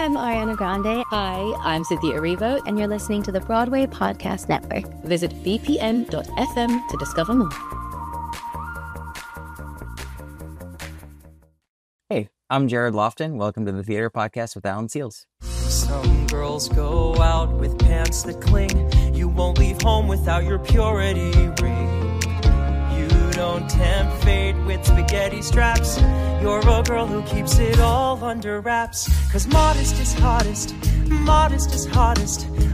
I'm Ariana Grande. Hi, I'm Cynthia Erivo. And you're listening to the Broadway Podcast Network. Visit bpn.fm to discover more. Hey, I'm Jared Loftin. Welcome to the Theater Podcast with Alan Seals. Some girls go out with pants that cling. You won't leave home without your purity ring. You don't tempt fate with spaghetti straps. You're a girl who keeps it all under wraps. 'Cause modest is hottest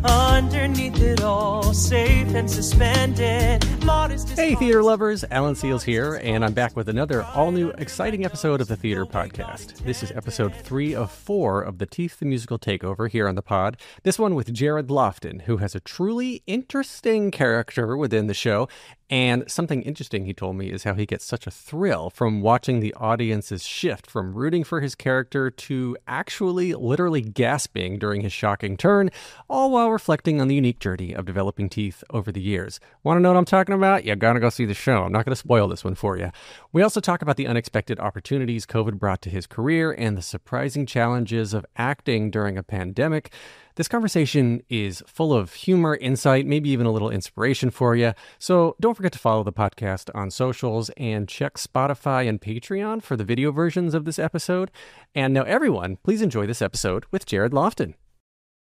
underneath it all, safe and suspended. Modest is Hey, theater lovers, Alan Seals here, and I'm back with another all-new exciting episode of the Theater Podcast. This is episode 3 of 4 of the Teeth the Musical Takeover here on the pod. This one with Jared Loftin, who has a truly interesting character within the show. And something interesting he told me is how he gets such a thrill from watching the audience's shift from rooting for his character to actually literally gasping during his shocking turn, all while reflecting on the unique journey of developing teeth over the years. Want to know what I'm talking about? You gotta go see the show. I'm not going to spoil this one for you. We also talk about the unexpected opportunities COVID brought to his career and the surprising challenges of acting during a pandemic. This conversation is full of humor, insight, maybe even a little inspiration for you. So don't forget to follow the podcast on socials and check Spotify and Patreon for the video versions of this episode. And now everyone, please enjoy this episode with Jared Loftin.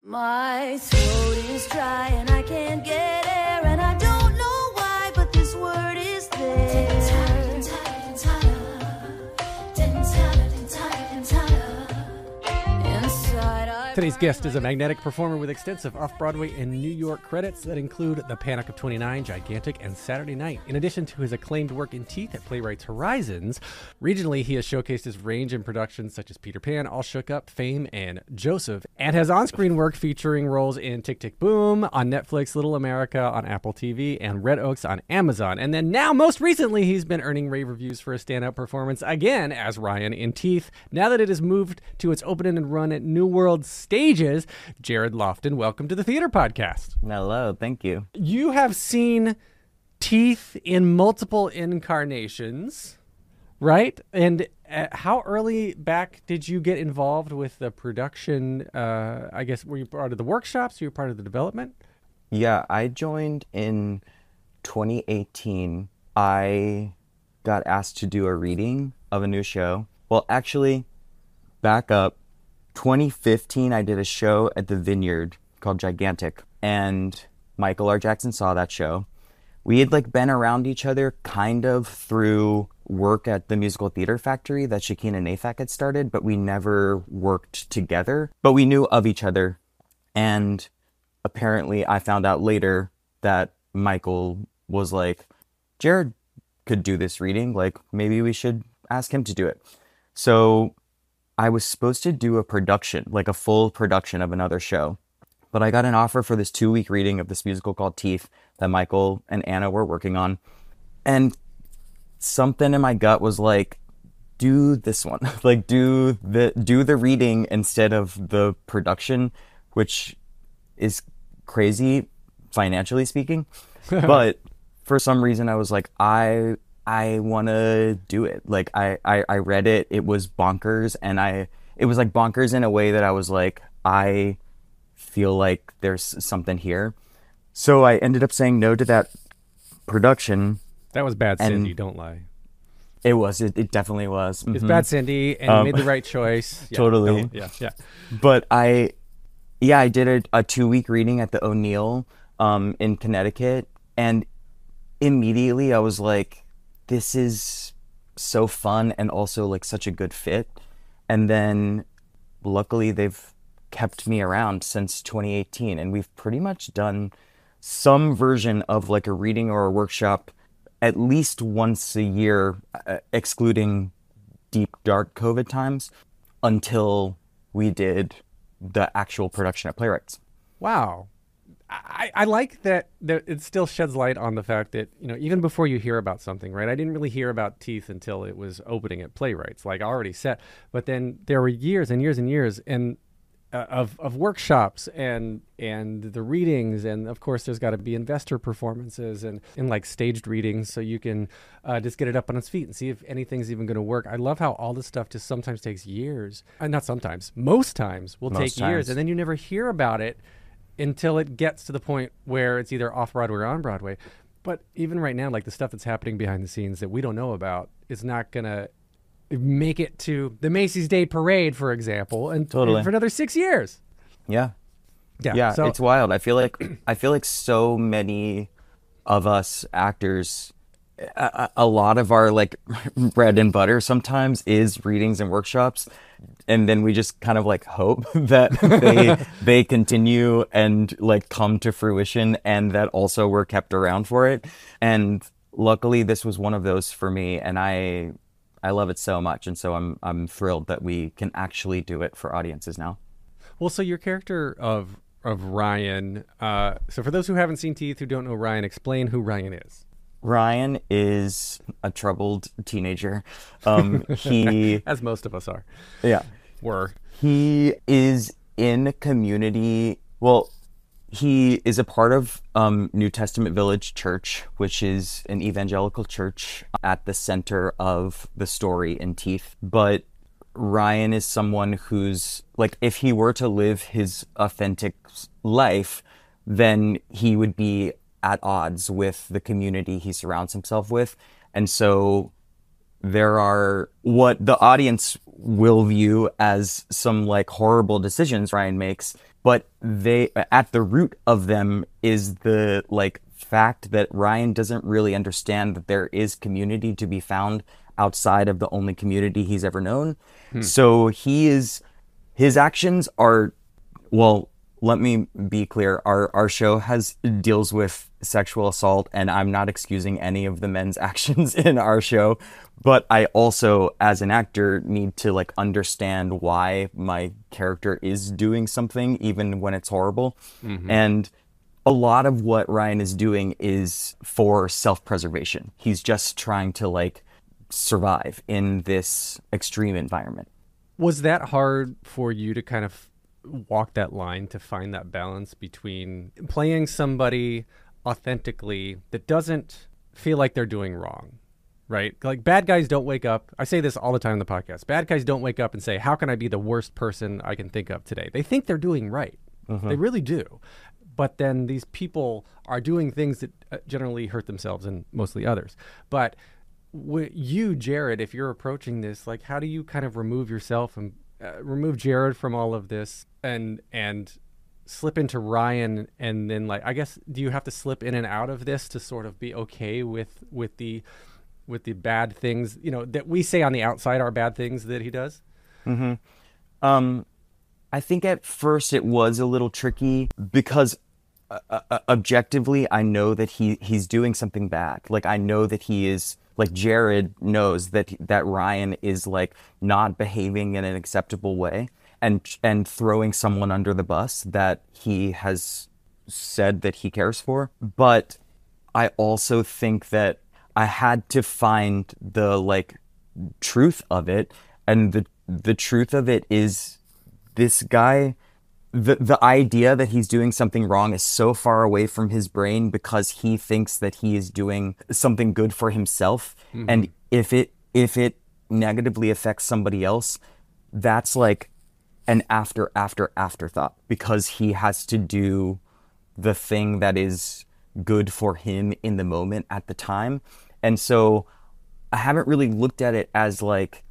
My throat is dry and I can't get air and I don't know why, but this word is there. Today's guest is a magnetic performer with extensive off-Broadway and New York credits that include The Panic of 29, Gigantic, and Saturday Night. In addition to his acclaimed work in Teeth at Playwrights Horizons, regionally he has showcased his range in productions such as Peter Pan, All Shook Up, Fame, and Joseph, and has on-screen work featuring roles in Tick, Tick, Boom on Netflix, Little America on Apple TV, and Red Oaks on Amazon. And then now, most recently, he's been earning rave reviews for a standout performance again as Ryan in Teeth. Now that it has moved to its open and run at New World stages, Jared Loftin, welcome to the Theater Podcast. Hello, thank you. You have seen Teeth in multiple incarnations, right? And how early back did you get involved with the production? I guess, were you part of the workshops? Were you part of the development? Yeah, I joined in 2018. I got asked to do a reading of a new show. Well, actually, back up. 2015, I did a show at the Vineyard called Gigantic, and Michael R. Jackson saw that show. We had been around each other kind of through work at the Musical Theater Factory that Shakina Nafak had started, but we never worked together. But we knew of each other, and apparently I found out later that Michael was like, Jared could do this reading, maybe we should ask him to do it. So I was supposed to do a production, a full production of another show. But I got an offer for this 2-week reading of this musical called Teeth that Michael and Anna were working on. And something in my gut was do this one. Do the reading instead of the production, which is crazy financially speaking. But for some reason I was I want to do it. I read it. It was bonkers. And it was bonkers in a way that I was I feel like there's something here. So I ended up saying no to that production. That was Bad Cindy, don't lie. It was. It definitely was. It's Bad Cindy, and you made the right choice. Yeah, totally. Yeah. But I did a 2-week reading at the O'Neill in Connecticut. And immediately I was this is so fun and also such a good fit. And then luckily they've kept me around since 2018, and we've pretty much done some version of a reading or a workshop at least once a year, excluding deep dark COVID times, until we did the actual production at Playwrights. Wow. I like that it still sheds light on the fact that, even before you hear about something, right? I didn't really hear about Teeth until it was opening at Playwrights, already set. But then there were years and years and years. And of workshops and the readings, and of course there's got to be investor performances and like staged readings, so you can just get it up on its feet and see if anything's even going to work. I love how all this stuff just sometimes takes years. Not sometimes, most times will take years, and then you never hear about it until it gets to the point where it's either off Broadway or on Broadway. But even right now, like the stuff that's happening behind the scenes that we don't know about is not going to make it to the Macy's Day Parade, for example, and for another 6 years. Yeah. So, it's wild. I feel like so many of us actors, a lot of our like bread and butter sometimes is readings and workshops, and then we just kind of like hope that they continue and like come to fruition, and that also we're kept around for it. And luckily, this was one of those for me, and I love it so much, and so I'm thrilled that we can actually do it for audiences now. Well, so your character of Ryan. So for those who haven't seen Teeth, who don't know Ryan, explain who Ryan is. Ryan is a troubled teenager. He, as most of us are. Yeah, were. He is in a community. Well, he is a part of New Testament Village Church, which is an evangelical church at the center of the story in Teeth. But Ryan is someone who's, like, if he were to live his authentic life, then he would be at odds with the community he surrounds himself with. And so there are what the audience will view as some like horrible decisions Ryan makes, but they, at the root of them is the like fact that Ryan doesn't really understand that there is community to be found outside of the only community he's ever known. So his actions are, well, let me be clear. Our show deals with sexual assault, and I'm not excusing any of the men's actions in our show. But I also, as an actor, need to like understand why my character is doing something, even when it's horrible. And a lot of what Ryan is doing is for self-preservation. He's just trying to like survive in this extreme environment. Was that hard for you to kind of walk that line, to find that balance between playing somebody authentically that doesn't feel like they're doing wrong, right? Like bad guys don't wake up. I say this all the time in the podcast. Bad guys don't wake up and say, how can I be the worst person I can think of today? They think they're doing right. They really do. But then these people are doing things that generally hurt themselves and mostly others. But you, Jared, if you're approaching this, like, how do you kind of remove yourself and remove Jared from all of this and slip into Ryan, and then, like, I guess, do you have to slip in and out of this to sort of be okay with the bad things, you know, that we say on the outside are bad things that he does? I think at first it was a little tricky because objectively I know that he's doing something bad. Like, I know that he is, like, Jared knows that Ryan is like not behaving in an acceptable way and throwing someone under the bus that he has said that he cares for. But I also think that I had to find the like truth of it, and the truth of it is this guy, the idea that he's doing something wrong is so far away from his brain because he thinks that he is doing something good for himself. And if it negatively affects somebody else, that's like an afterthought, because he has to do the thing that is good for him in the moment at the time. And so I haven't really looked at it as like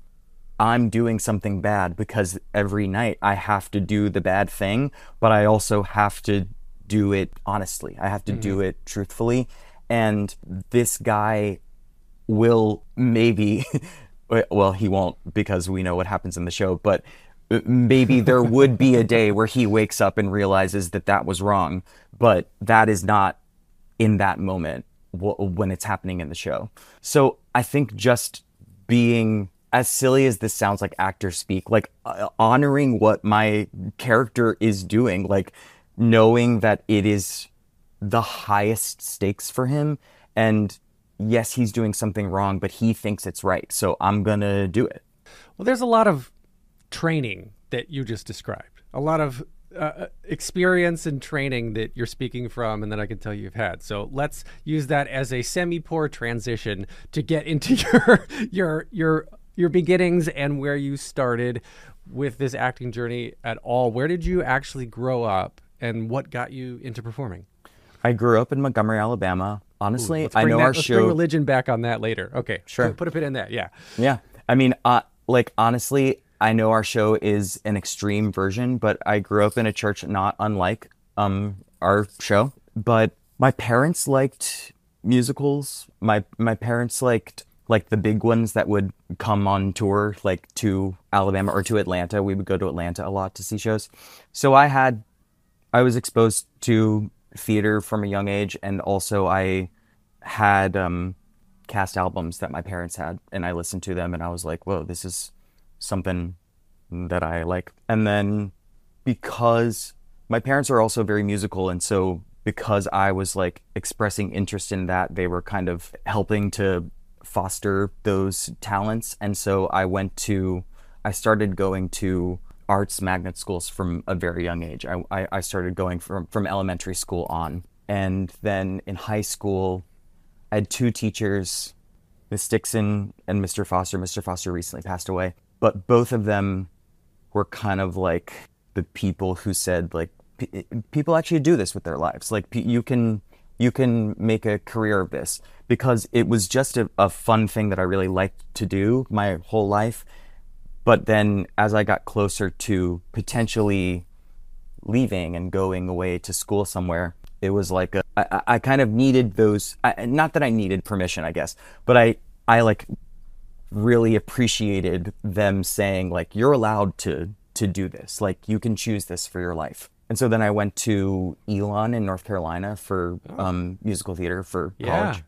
I'm doing something bad, because every night I have to do the bad thing, but I also have to do it honestly. I have to do it truthfully. And this guy will maybe, well, he won't, because we know what happens in the show, but maybe there would be a day where he wakes up and realizes that that was wrong, but that is not in that moment when it's happening in the show. So I think just being, as silly as this sounds like actor speak, like honoring what my character is doing, like knowing that it is the highest stakes for him, and yes, he's doing something wrong, but he thinks it's right, so I'm gonna do it. Well, there's a lot of training that you just described. A lot of experience and training that you're speaking from, and that I can tell you've had. So let's use that as a semi-poor transition to get into your beginnings and where you started with this acting journey at all. Where did you actually grow up, and what got you into performing? I grew up in Montgomery, Alabama. Honestly, I know our let's show. bring religion back on that later. Okay, Sure. Put a pin in that. Yeah. Yeah. I mean, honestly, I know our show is an extreme version, but I grew up in a church not unlike our show. But my parents liked musicals. My parents liked the big ones that would come on tour, like to Alabama or to Atlanta. We would go to Atlanta a lot to see shows. So I was exposed to theater from a young age, and also I had cast albums that my parents had, and I listened to them, and I was like, whoa, this is something that I like. And then because my parents are also very musical, and so because I was like expressing interest in that, they were kind of helping to foster those talents. And so I started going to arts magnet schools from a very young age. I started going from elementary school on. And then in high school, I had two teachers, Miss Dixon and Mr. Foster. Mr. Foster recently passed away. But both of them were kind of like the people who said, like, people actually do this with their lives. Like, you can make a career of this, because it was just a fun thing that I really liked to do my whole life. But then as I got closer to potentially leaving and going away to school somewhere, it was like I kind of needed those, not that I needed permission, I guess, but I like really appreciated them saying, like, you're allowed to do this. Like, you can choose this for your life. And so then I went to Elon in North Carolina for musical theater for college.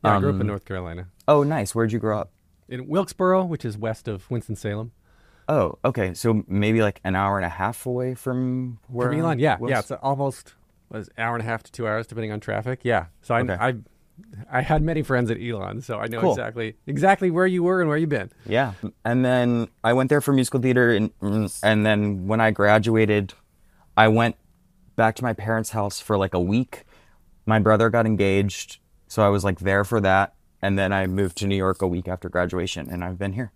Yeah, I grew up in North Carolina. Oh, nice. Where'd you grow up? In Wilkesboro, which is west of Winston-Salem. Oh, okay. So maybe like an hour and a half away from where? From Elon, yeah. Yeah, it's almost an hour and a half to 2 hours, depending on traffic. Yeah. So I had many friends at Elon, so I know Cool. exactly where you were and where you've been. Yeah. And then I went there for musical theater, and then when I graduated, I went back to my parents' house for like a week. My brother got engaged, so I was like there for that. And then I moved to New York a week after graduation, and I've been here.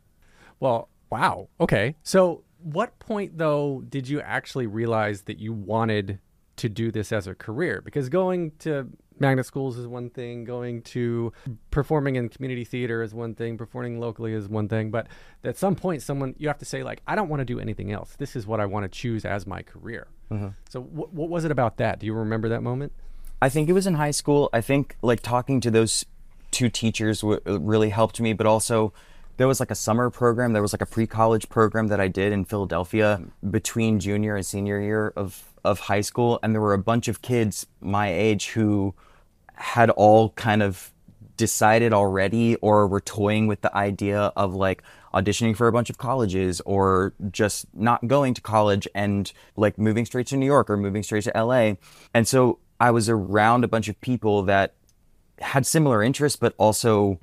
Well, wow. Okay. So what point, though, did you actually realize that you wanted to do this as a career? Because going to magnet schools is one thing, going to performing in community theater is one thing, performing locally is one thing. But at some point, you have to say, like, I don't want to do anything else. This is what I want to choose as my career. Mm-hmm. So what was it about that? Do you remember that moment? I think it was in high school. I think like talking to those two teachers really helped me, but also there was like a summer program. There was like a pre-college program that I did in Philadelphia between junior and senior year of high school. And there were a bunch of kids my age who had all kind of decided already, or were toying with the idea of like auditioning for a bunch of colleges, or just not going to college and like moving straight to New York or moving straight to LA. And so I was around a bunch of people that had similar interests, but also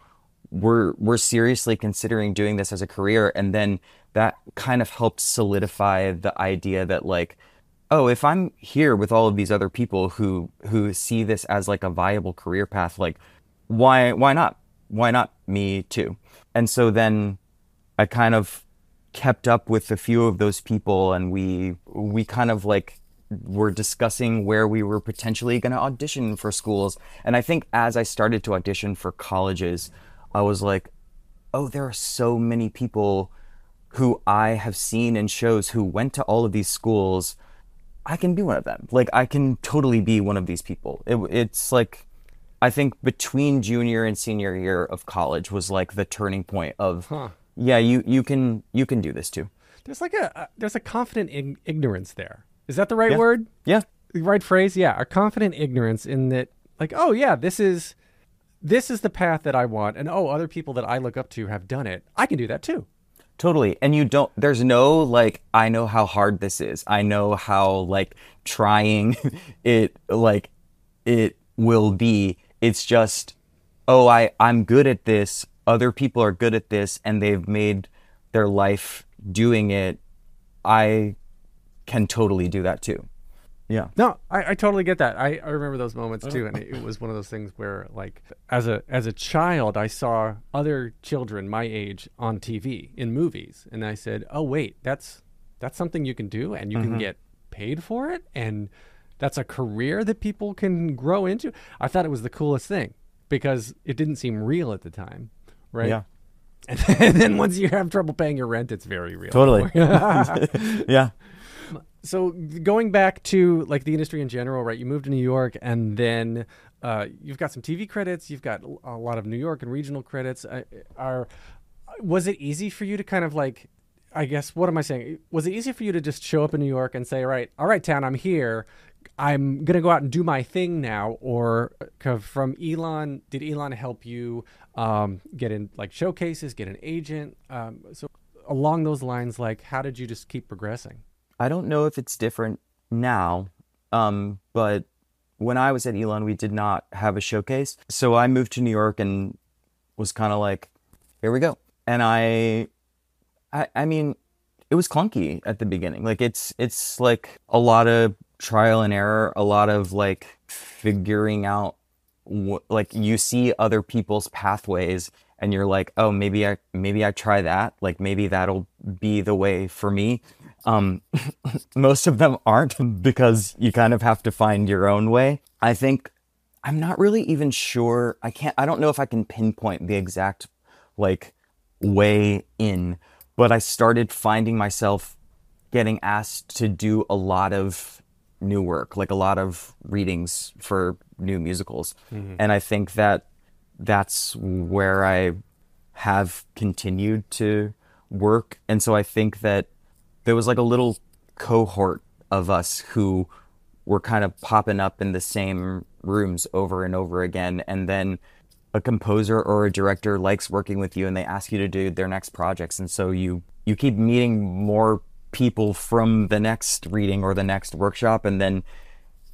were seriously considering doing this as a career. And then that kind of helped solidify the idea that like, oh, if I'm here with all of these other people who see this as like a viable career path, like why not? Why not me too? And so then I kind of kept up with a few of those people, and we kind of like were discussing where we were potentially going to audition for schools. And I think as I started to audition for colleges, I was like, oh, there are so many people who I have seen in shows who went to all of these schools. I can be one of them. Like, I can totally be one of these people. It's like, I think between junior and senior year of college was like the turning point of, yeah, you can do this too. There's a confident ignorance there. Is that the right word? Yeah. The right phrase? Yeah. A confident ignorance in that, like, oh yeah, this is the path that I want. And oh, other people that I look up to have done it. I can do that too. Totally. And there's no like, I know how hard this is. I know how like trying it will be. It's just, oh, I'm good at this. Other people are good at this and they've made their life doing it. I can totally do that too. Yeah. No, I totally get that. I remember those moments too, and it was one of those things where, like, as a child, I saw other children my age on TV in movies, and I said, "Oh wait, that's something you can do, and you can get paid for it, and that's a career that people can grow into." I thought it was the coolest thing because it didn't seem real at the time, right? Yeah. And then once you have trouble paying your rent, it's very real. Totally. Yeah. So going back to like the industry in general, right? You moved to New York, and then you've got some TV credits. You've got a lot of New York and regional credits. Was it easy for you to kind of like, I guess, what am I saying? Was it easy for you to just show up in New York and say, all right, town, I'm here. I'm going to go out and do my thing now? Or from Elon, did Elon help you get in like showcases, get an agent? So along those lines, like, how did you just keep progressing? I don't know if it's different now, but when I was at Elon, we did not have a showcase. So I moved to New York and was kind of like, here we go. And I mean, it was clunky at the beginning. Like it's like a lot of trial and error, a lot of like figuring out like you see other people's pathways and you're like, oh, maybe I try that. Like maybe that'll be the way for me. Most of them aren't because you kind of have to find your own way. I think I'm not really even sure. I don't know if I can pinpoint the exact like way in, but I started finding myself getting asked to do a lot of new work, like a lot of readings for new musicals. And I think that that's where I have continued to work. And so I think that there was like a little cohort of us who were kind of popping up in the same rooms over and over again. And then a composer or a director likes working with you and they ask you to do their next projects. And so you keep meeting more people from the next reading or the next workshop. And then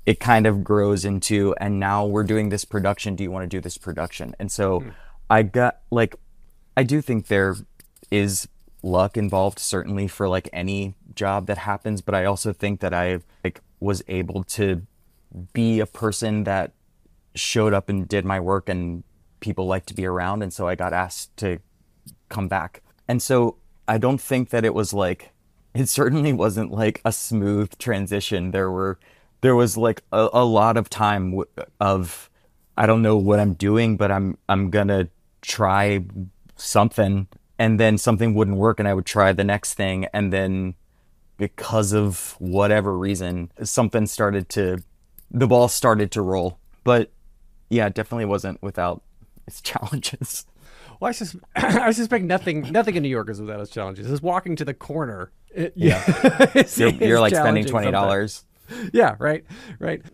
it kind of grows into, and now we're doing this production. Do you want to do this production? And so I do think there is luck involved, certainly for like any job that happens, but I also think that I like was able to be a person that showed up and did my work and people like to be around, and so I got asked to come back. And so I don't think that it was like, it certainly wasn't like a smooth transition. There was like a lot of time of I don't know what I'm doing, but I'm gonna try something. And then something wouldn't work and I would try the next thing. And then because of whatever reason, the ball started to roll. But yeah, it definitely wasn't without its challenges. Well, I suspect nothing in New York is without its challenges. Just walking to the corner. You're like spending $20. Yeah, right.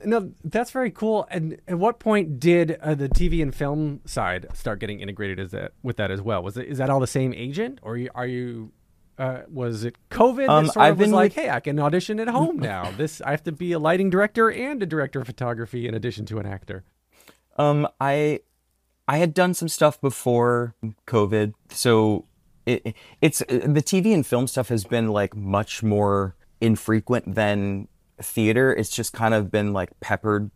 No, that's very cool. And at what point did the TV and film side start getting integrated with that as well? Is that all the same agent, or are you? Was it COVID that sort of was like, hey, I can audition at home now? I have to be a lighting director and a director of photography in addition to an actor. I had done some stuff before COVID, so it's the TV and film stuff has been like much more infrequent than theater. It's just kind of been like peppered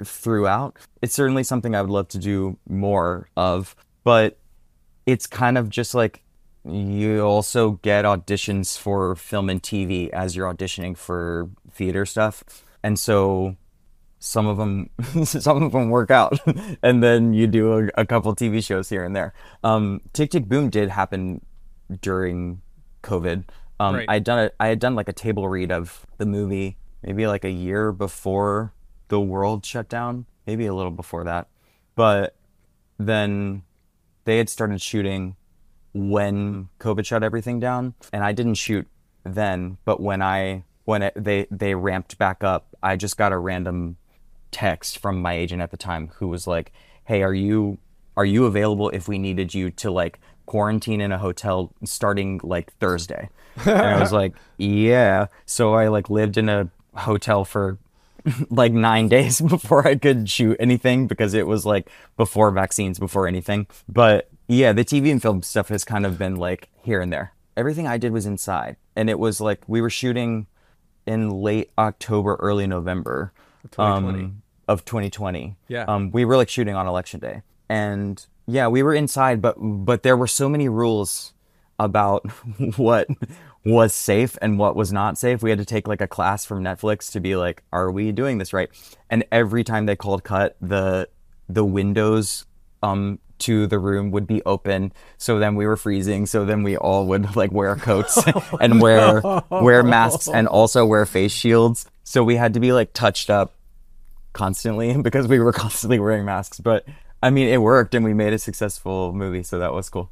throughout. It's certainly something I would love to do more of, but it's kind of just like you also get auditions for film and TV as you're auditioning for theater stuff. And so some of them work out and then you do a couple TV shows here and there. Tick Tick Boom did happen during COVID. Right. I had done like a table read of the movie maybe like a year before the world shut down, maybe a little before that. But then they had started shooting when COVID shut everything down, and I didn't shoot then. But when they ramped back up, I just got a random text from my agent at the time who was like, "Hey, are you available if we needed you to like quarantine in a hotel starting like Thursday?" And I was like, "Yeah." So I like lived in a hotel for like 9 days before I could shoot anything because it was like before vaccines, before anything. But yeah, the TV and film stuff has kind of been like here and there. everything I did was inside. And it was like we were shooting in late October, early November 2020. Of 2020. Yeah. We were like shooting on election day. And yeah, we were inside, but there were so many rules about what was safe and what was not safe. We had to take like a class from Netflix to be like, are we doing this right? And every time they called cut, the windows to the room would be open, so then we were freezing, so then we all would like wear coats and wear masks and also wear face shields, so we had to be like touched up constantly because we were constantly wearing masks. But I mean, it worked and we made a successful movie, so that was cool.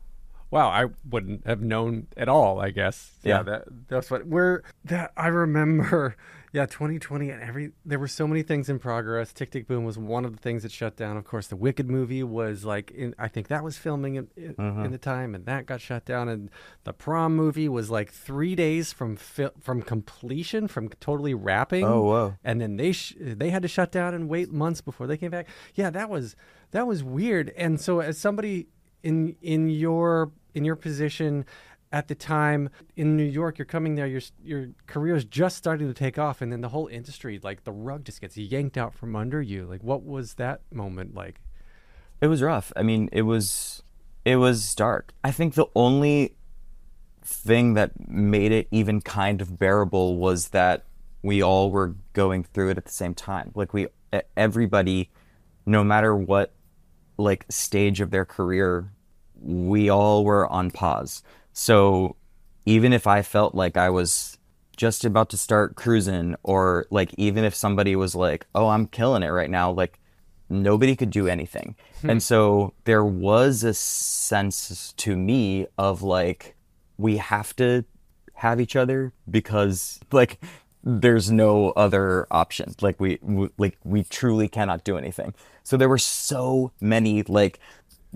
Wow, I wouldn't have known at all, I guess. Yeah. That's what I remember. Yeah, 2020 and there were so many things in progress. Tick Tick Boom was one of the things that shut down. Of course, the Wicked movie was like I think that was filming in the time, and that got shut down. And the Prom movie was like 3 days from completion, from totally wrapping. Oh, whoa. And then they had to shut down and wait months before they came back. Yeah, that was weird. And so as somebody in your position at the time in New York, you're coming there, your career is just starting to take off, and then the whole industry, like the rug just gets yanked out from under you. Like, what was that moment like? It was rough. I mean, it was dark. I think the only thing that made it even kind of bearable was that we all were going through it at the same time. Like everybody, no matter what like stage of their career, we all were on pause. So even if I felt like I was just about to start cruising, or like even if somebody was like, oh, I'm killing it right now, like nobody could do anything. And so there was a sense to me of like, we have to have each other because like there's no other option. Like we truly cannot do anything. So there were so many like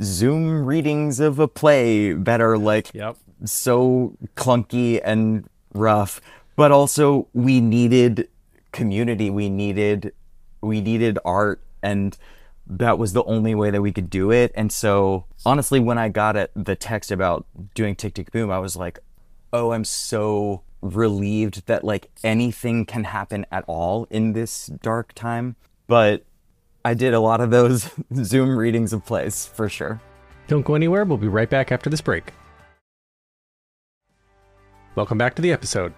Zoom readings of a play that are like so clunky and rough, but also we needed community, we needed art, and that was the only way that we could do it. And so honestly, when I got the text about doing Tick Tick Boom, I was like, oh, I'm so relieved that like anything can happen at all in this dark time. But I did a lot of those Zoom readings of plays, for sure. Don't go anywhere. We'll be right back after this break. Welcome back to the episode.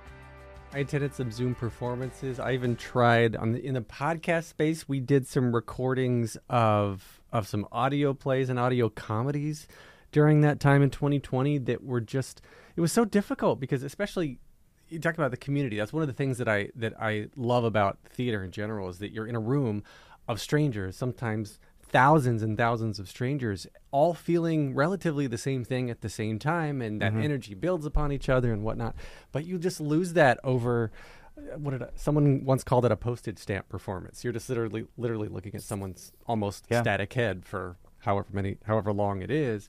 I attended some Zoom performances. I even tried in the podcast space. We did some recordings of some audio plays and audio comedies during that time in 2020 that were just, it was so difficult because especially you talk about the community. That's one of the things that I love about theater in general is that you're in a room of strangers, sometimes thousands and thousands of strangers, all feeling relatively the same thing at the same time, and that energy builds upon each other and whatnot. But you just lose that over someone once called it a postage stamp performance. You're just literally looking at someone's almost static head for however long it is,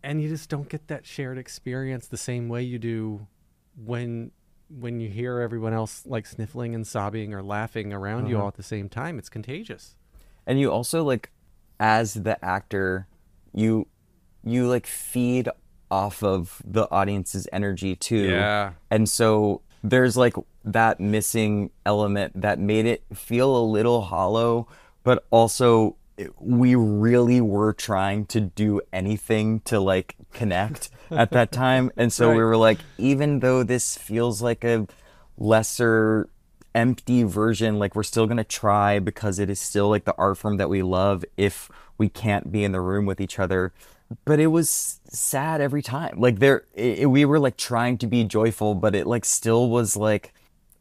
and you just don't get that shared experience the same way you do when you hear everyone else like sniffling and sobbing or laughing around you all at the same time. It's contagious. And you also like, as the actor, you like feed off of the audience's energy too. Yeah. And so there's like that missing element that made it feel a little hollow, but also we really were trying to do anything to like connect at that time. And so we were like, even though this feels like a lesser empty version, like we're still going to try because it is still like the art form that we love if we can't be in the room with each other. But it was sad every time. Like we were like trying to be joyful, but it like still was like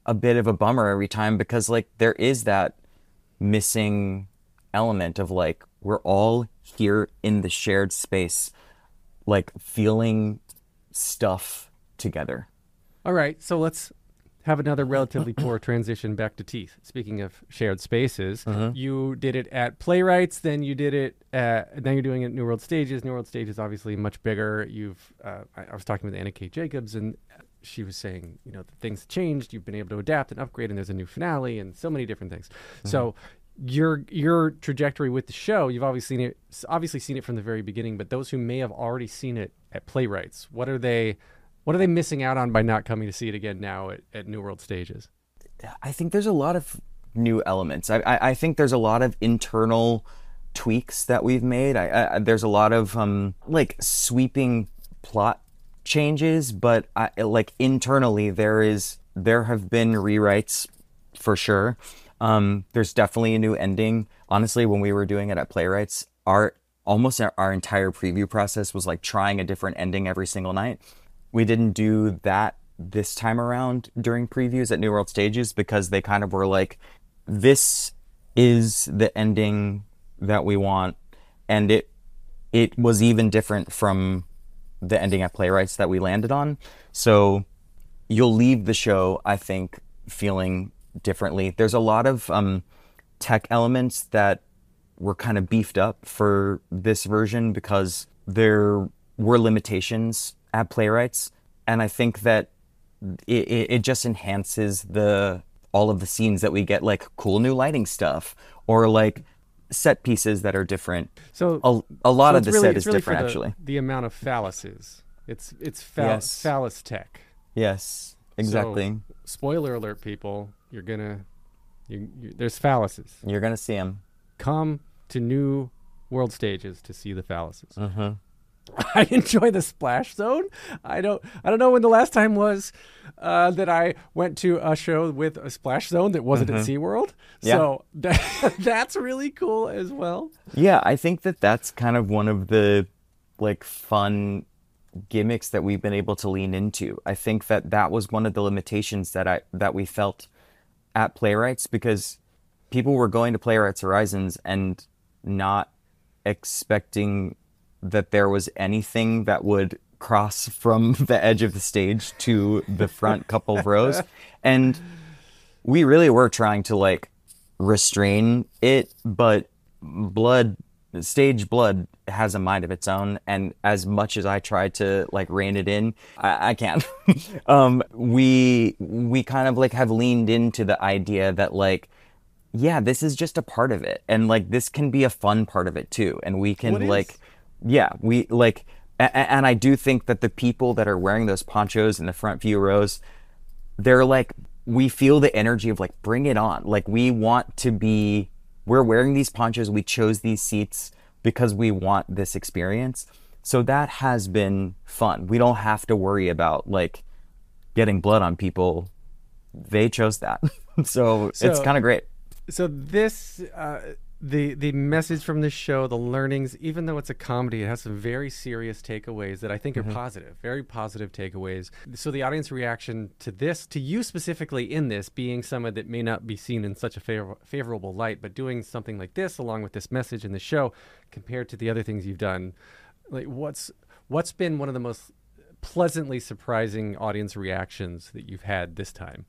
a bit of a bummer every time because like there is that missing element of like we're all here in the shared space, like feeling stuff together. All right, so let's have another relatively poor transition back to teeth. Speaking of shared spaces, you did it at Playwrights, then you did it now you're doing it at New World Stages. New World Stage is obviously much bigger. I was talking with Anna K. Jacobs, and she was saying, things changed. You've been able to adapt and upgrade, and there's a new finale and so many different things. So your trajectory with the show, you've obviously seen it from the very beginning, but those who may have already seen it at Playwrights, what are they What are they missing out on by not coming to see it again now at New World Stages? I think there's a lot of new elements. I think there's a lot of internal tweaks that we've made. There's a lot of like sweeping plot changes, but like internally there have been rewrites for sure. There's definitely a new ending. Honestly, when we were doing it at Playwrights, almost our entire preview process was like trying a different ending every single night. We didn't do that this time around during previews at New World Stages because they kind of were like, this is the ending that we want. And it was even different from the ending at Playwrights that we landed on. So you'll leave the show, I think, feeling differently. There's a lot of tech elements that were kind of beefed up for this version because there were limitations at Playwrights. And I think that it just enhances all of the scenes that we get, like cool new lighting stuff or like set pieces that are different. So a lot of the really, set is really different, for actually. The amount of phalluses. It's Yes. phallus tech. Yes, exactly. So, spoiler alert, people. There's phalluses. You're going to see them. Come to New World Stages to see the phalluses. Mm-hmm. I enjoy the splash zone. I don't know when the last time was that I went to a show with a splash zone that wasn't at SeaWorld. Yeah. So that's really cool as well. Yeah, I think that that's kind of one of the like fun gimmicks that we've been able to lean into. I think that was one of the limitations that we felt at Playwrights because people were going to Playwrights Horizons and not expecting that there was anything that would cross from the edge of the stage to the front couple of rows. And we really were trying to like restrain it, but stage blood has a mind of its own. And as much as I tried to like rein it in, I can't. We kind of like have leaned into the idea that like, yeah, this is just a part of it. And like, this can be a fun part of it too. And we can like, yeah, we like, and I do think that the people that are wearing those ponchos in the front few rows, they're like, we feel the energy of like, bring it on. Like we're wearing these ponchos. We chose these seats because we want this experience. So that has been fun. We don't have to worry about like getting blood on people. They chose that. So it's kind of great. So this, the message from this show, the learnings, even though it's a comedy, it has some very serious takeaways that I think are positive, very positive takeaways. So the audience reaction to this, to you specifically in this, being someone that may not be seen in such a favorable light, but doing something like this along with this message in the show, compared to the other things you've done, like what's been one of the most pleasantly surprising audience reactions that you've had this time?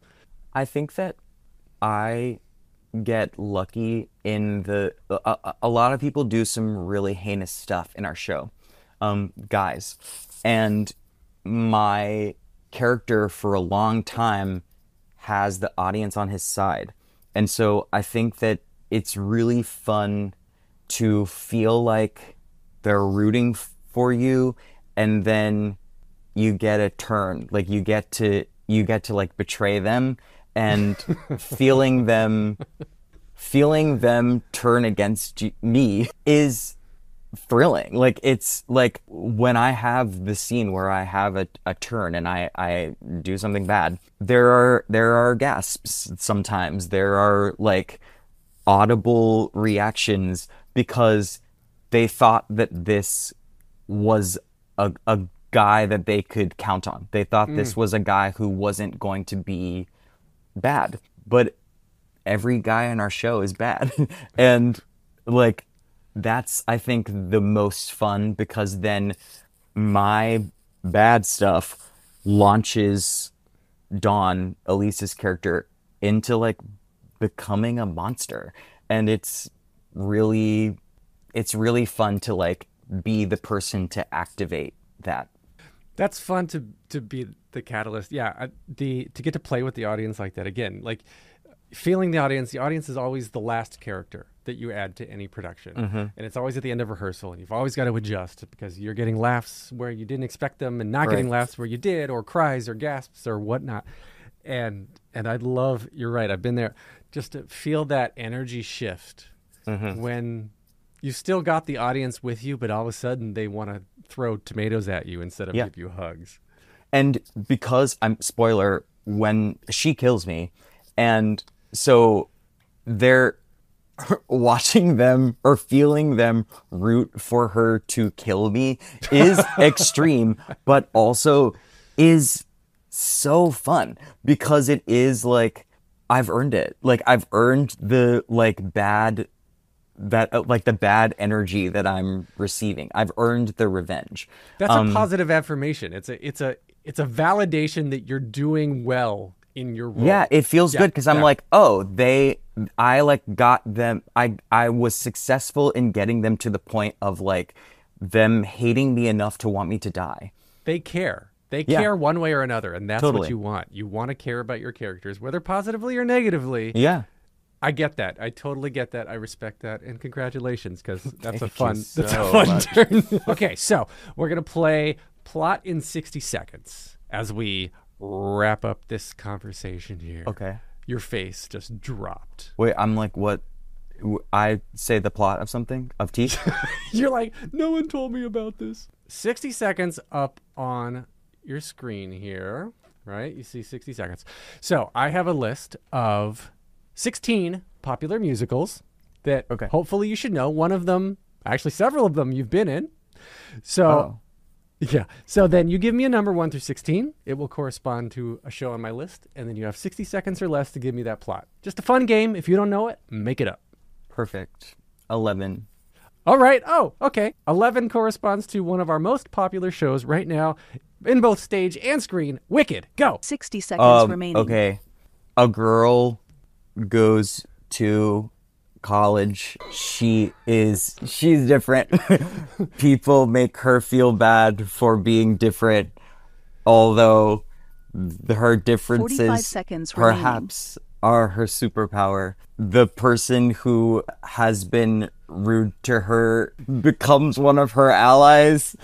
I think that I get lucky in a lot of people do some really heinous stuff in our show, guys, and my character for a long time has the audience on his side, and so I think that it's really fun to feel like they're rooting for you, and then you get a turn, like you get to like betray them. And feeling them turn against me is thrilling. Like it's like when I have the scene where I have a turn and I do something bad, there are gasps sometimes. There are like audible reactions because they thought that this was a guy that they could count on. They thought this was a guy who wasn't going to be bad, but every guy in our show is bad. And like that's I think the most fun because then my bad stuff launches Dawn, Elise's character, into like becoming a monster, and it's really fun to like be the person to activate that. That's fun to be the catalyst. Yeah, to get to play with the audience like that again. Like feeling the audience is always the last character that you add to any production. And it's always at the end of rehearsal, and you've always got to adjust because you're getting laughs where you didn't expect them and not getting laughs where you did, or cries or gasps or whatnot. And I'd love, you're right, I've been there, just to feel that energy shift when you still got the audience with you, but all of a sudden they want to throw tomatoes at you instead of give you hugs. And because spoiler, when she kills me, and so they're watching them or feeling them root for her to kill me is extreme, but also is so fun because it is like, I've earned it. Like, I've earned the bad energy that I'm receiving. I've earned the revenge. That's a positive affirmation. It's a validation that you're doing well in your role. Yeah, it feels good because I'm like, oh, I got them. I was successful in getting them to the point of like them hating me enough to want me to die. They care. They care one way or another, and that's Totally. what you want. You want to care about your characters, whether positively or negatively. Yeah. I get that. I totally get that. I respect that. And congratulations, because that's a Thank you fun so turn. Okay, so we're going to play Plot in 60 Seconds as we wrap up this conversation here. Okay. Your face just dropped. Wait, I'm like, what? I say the plot of something? Of Teeth? You're like, no one told me about this. 60 seconds up on your screen here, right? You see 60 seconds. So I have a list of 16 popular musicals that hopefully you should know. One of them, actually several of them you've been in. So, yeah. So then you give me a number 1 through 16. It will correspond to a show on my list. And then you have 60 seconds or less to give me that plot. Just a fun game. If you don't know it, make it up. Perfect. 11. All right. Oh, okay. 11 corresponds to one of our most popular shows right now in both stage and screen. Wicked. Go. 60 seconds remaining. Okay. A girl goes to college. She's different. People make her feel bad for being different, although her 45 differences seconds remaining. perhaps are her superpower. The person who has been rude to her becomes one of her allies,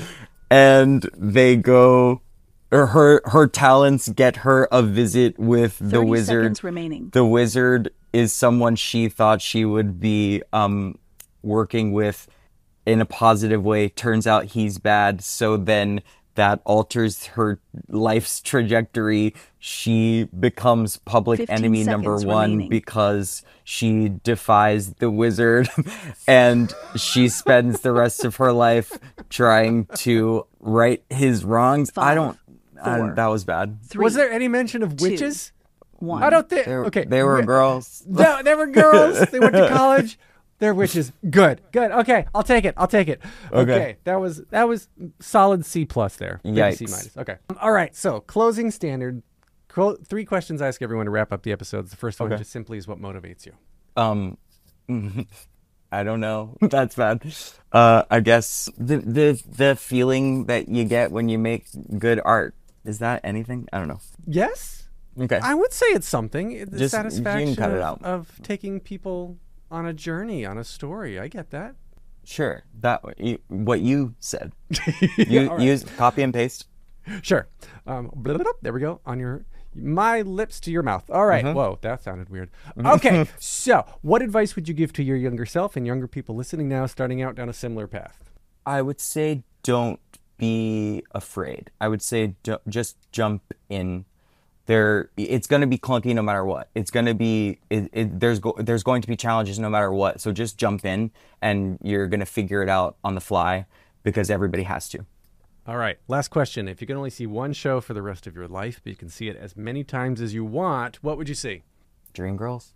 and they go, or her talents get her a visit with the 30 wizard. seconds remaining. The wizard is someone she thought she would be working with in a positive way. Turns out he's bad, so then that alters her life's trajectory. She becomes public 15 enemy number seconds 1 remaining. because she defies the wizard, and she spends the rest of her life trying to right his wrongs. 5, 4, that was bad. 3, Was there any mention of witches? 1. I don't think. They were girls. No, they were girls. They went to college. They're witches. Good. Okay, I'll take it. Okay, that was solid C+ there. Maybe Yikes. C-. Okay. All right. So closing standard. 3 questions I ask everyone to wrap up the episodes. The first one just simply is, what motivates you? I don't know. That's bad. I guess the feeling that you get when you make good art. Is that anything? I don't know. Yes. Okay. I would say it's something. The Just- you can satisfaction cut it out. of taking people on a journey, on a story. I get that. Sure. What you said. Use copy and paste. Sure. There we go. On my lips to your mouth. All right. Whoa, that sounded weird. Okay. So what advice would you give to your younger self and younger people listening now, starting out down a similar path? I would say don't be afraid. I would say just jump in. It's going to be clunky no matter what. It's going to be there's going to be challenges no matter what. So just jump in, and you're going to figure it out on the fly, because everybody has to. All right. Last question. If you can only see one show for the rest of your life, but you can see it as many times as you want, what would you see? Dreamgirls.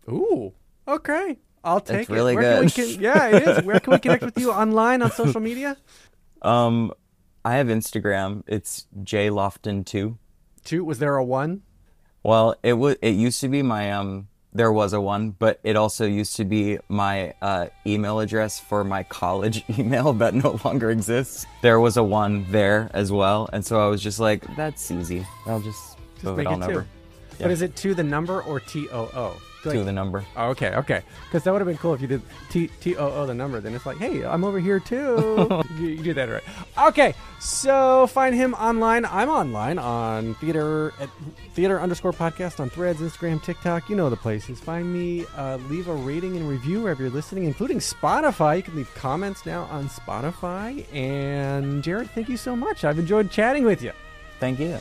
Ooh. Okay. I'll take It's really it. good. Yeah, it is. Where can we connect with you online on social media? I have Instagram. It's jloftin2. Was there a 1? Well, it used to be my there was a 1, but it also used to be my email address for my college email that no longer exists. There was a 1 there as well, and so I was just like, that's easy. I'll just move make it on it 2. over. But is it 2 the number or TOO? to the number. Okay. Because that would have been cool if you did TOO the number. Then it's like, hey, I'm over here too. you do that right. Okay, so find him online. I'm online on Theater _podcast on Threads, Instagram, TikTok. You know the places. Find me. Leave a rating and review wherever you're listening, including Spotify. You can leave comments now on Spotify. And Jared, thank you so much. I've enjoyed chatting with you. Thank you.